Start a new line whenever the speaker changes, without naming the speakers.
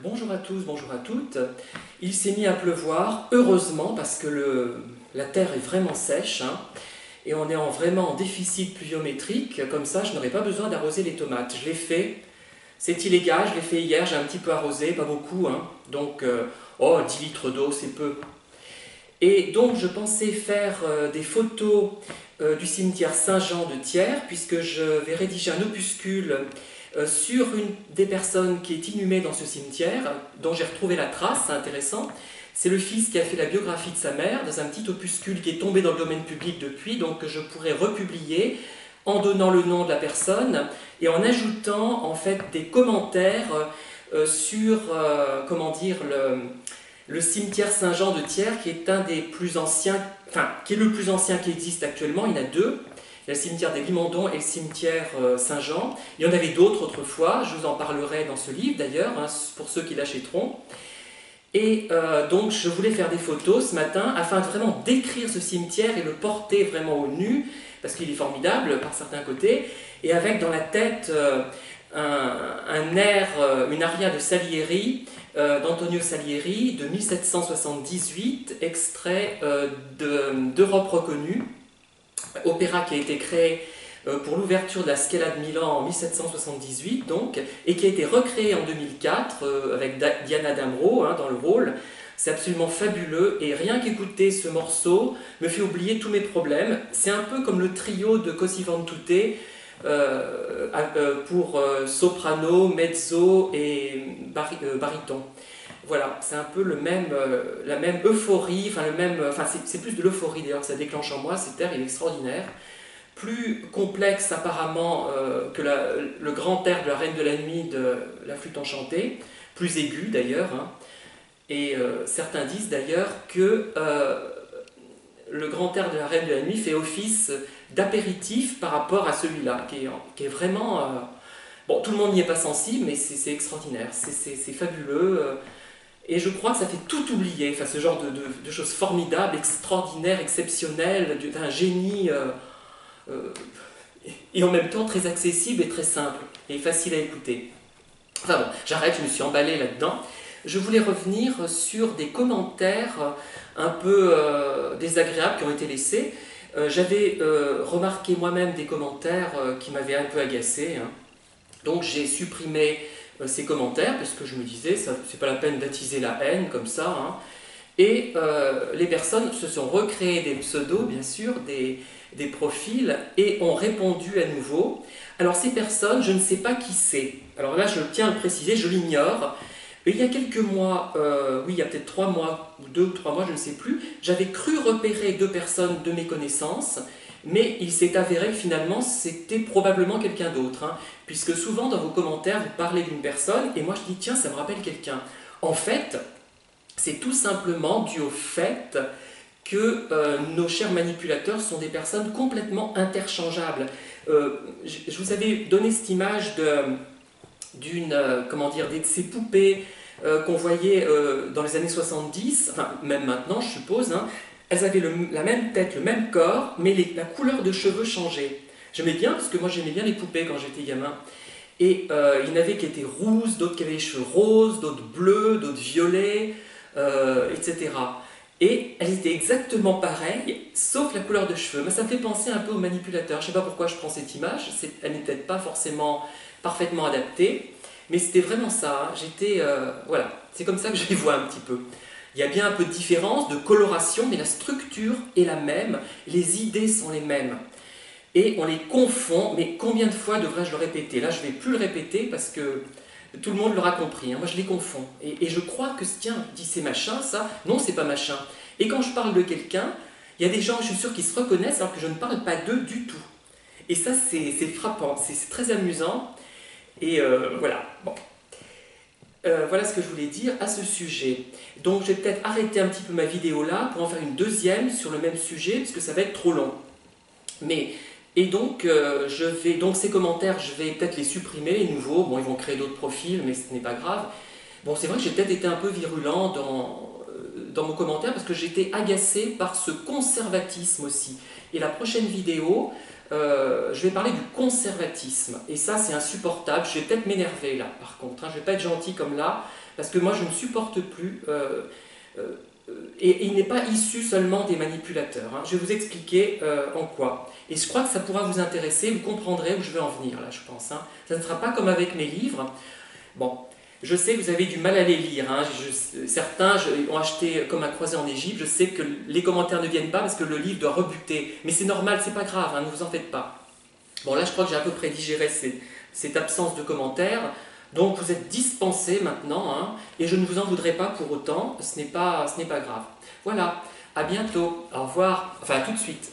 Bonjour à tous, bonjour à toutes. Il s'est mis à pleuvoir, heureusement, parce que la terre est vraiment sèche, hein, et on est vraiment en déficit pluviométrique. Comme ça, je n'aurai pas besoin d'arroser les tomates. Je l'ai fait, c'est illégal, je l'ai fait hier, j'ai un petit peu arrosé, pas beaucoup, hein, donc 10 litres d'eau, c'est peu. Et donc, je pensais faire des photos du cimetière Saint-Jean de Thiers, puisque je vais rédiger un opuscule sur une des personnes qui est inhumée dans ce cimetière, dont j'ai retrouvé la trace, c'est intéressant. C'est le fils qui a fait la biographie de sa mère, dans un petit opuscule qui est tombé dans le domaine public depuis, donc que je pourrais republier en donnant le nom de la personne et en ajoutant en fait des commentaires sur, comment dire, le cimetière Saint-Jean de Thiers, qui est un des plus anciens, enfin, qui est le plus ancien qui existe actuellement. Il y en a deux. Il y a le cimetière des Limondons et le cimetière Saint-Jean. Il y en avait d'autres autrefois, je vous en parlerai dans ce livre d'ailleurs, hein, pour ceux qui l'achèteront. Et donc je voulais faire des photos ce matin afin de vraiment décrire ce cimetière et le porter vraiment au nu, parce qu'il est formidable par certains côtés, et avec dans la tête un air, une aria de Salieri, d'Antonio Salieri, de 1778, extrait d'Europe reconnue, opéra qui a été créé pour l'ouverture de la Scala de Milan en 1778, donc, et qui a été recréé en 2004 avec Diana Damrau hein, dans le rôle. C'est absolument fabuleux et rien qu'écouter ce morceau me fait oublier tous mes problèmes. C'est un peu comme le trio de Così fan tutte pour soprano, mezzo et baryton. Voilà, c'est un peu la même euphorie, c'est plus de l'euphorie d'ailleurs que ça déclenche en moi, cet air il est extraordinaire. Plus complexe apparemment que le grand air de la Reine de la Nuit de la flûte enchantée, plus aigu d'ailleurs, hein. Et certains disent d'ailleurs que le grand air de la Reine de la Nuit fait office d'apéritif par rapport à celui-là, qui est vraiment... bon, tout le monde n'y est pas sensible, mais c'est extraordinaire, c'est fabuleux. Et je crois que ça fait tout oublier, enfin, ce genre de choses formidables, extraordinaires, exceptionnelles, d'un génie... et en même temps très accessible et très simple et facile à écouter. Enfin bon, j'arrête, je me suis emballé là-dedans. Je voulais revenir sur des commentaires un peu désagréables qui ont été laissés. J'avais remarqué moi-même des commentaires qui m'avaient un peu agacé, hein. Donc j'ai supprimé ces commentaires parce que je me disais, c'est pas la peine d'attiser la haine comme ça, hein. Et les personnes se sont recréées des pseudos, bien sûr, des profils, et ont répondu à nouveau. Alors ces personnes, je ne sais pas qui c'est. Alors là, je tiens à le préciser, je l'ignore. Il y a quelques mois, oui, il y a peut-être 3 mois, ou 2 ou 3 mois, je ne sais plus, j'avais cru repérer 2 personnes de mes connaissances, mais il s'est avéré que finalement, c'était probablement quelqu'un d'autre, hein, puisque souvent, dans vos commentaires, vous parlez d'une personne, et moi je dis, tiens, ça me rappelle quelqu'un. En fait, c'est tout simplement dû au fait que nos chers manipulateurs sont des personnes complètement interchangeables. Je vous avais donné cette image comment dire, de ces poupées qu'on voyait dans les années 70, enfin même maintenant je suppose, hein. Elles avaient la même tête, le même corps, mais la couleur de cheveux changeait. J'aimais bien, parce que moi j'aimais bien les poupées quand j'étais gamin. Et il y en avait qui étaient rousses, d'autres qui avaient les cheveux roses, d'autres bleus, d'autres violets, etc. Et elles étaient exactement pareilles, sauf la couleur de cheveux. Mais ça me fait penser un peu aux manipulateurs. Je ne sais pas pourquoi je prends cette image, elle n'est peut-être pas forcément parfaitement adaptée, mais c'était vraiment ça, hein. Voilà, c'est comme ça que je les vois un petit peu. Il y a bien un peu de différence, de coloration, mais la structure est la même, les idées sont les mêmes. Et on les confond, mais combien de fois devrais-je le répéter? Là, je ne vais plus le répéter parce que tout le monde l'aura compris, hein. Moi, je les confonds. Et je crois que, tiens, je dis c'est machin, ça. Non, c'est pas machin. Et quand je parle de quelqu'un, il y a des gens, je suis sûr, qui se reconnaissent alors que je ne parle pas d'eux du tout. Et ça, c'est frappant, c'est très amusant. Et voilà, bon. Voilà ce que je voulais dire à ce sujet. Donc je vais peut-être arrêter un petit peu ma vidéo là pour en faire une deuxième sur le même sujet, parce que ça va être trop long. Et donc, donc ces commentaires, je vais peut-être les supprimer, les nouveaux. Bon, ils vont créer d'autres profils, mais ce n'est pas grave. Bon, c'est vrai que j'ai peut-être été un peu virulent dans mon commentaire, parce que j'étais agacé par ce conservatisme aussi. Et la prochaine vidéo je vais parler du conservatisme. Et ça, c'est insupportable. Je vais peut-être m'énerver là, par contre. Hein. Je ne vais pas être gentil comme là, parce que moi, je ne supporte plus. Et il n'est pas issu seulement des manipulateurs. Hein. Je vais vous expliquer en quoi. Et je crois que ça pourra vous intéresser. Vous comprendrez où je veux en venir là, je pense. Hein. Ça ne sera pas comme avec mes livres. Bon. Je sais que vous avez du mal à les lire. Hein. Certains ont acheté comme un croisé en Égypte. Je sais que les commentaires ne viennent pas parce que le livre doit rebuter. Mais c'est normal, c'est pas grave, hein, ne vous en faites pas. Bon, là, je crois que j'ai à peu près digéré cette absence de commentaires. Donc, vous êtes dispensés maintenant. Hein, et je ne vous en voudrais pas pour autant. Ce n'est pas grave. Voilà, à bientôt. Au revoir. Enfin, à tout de suite.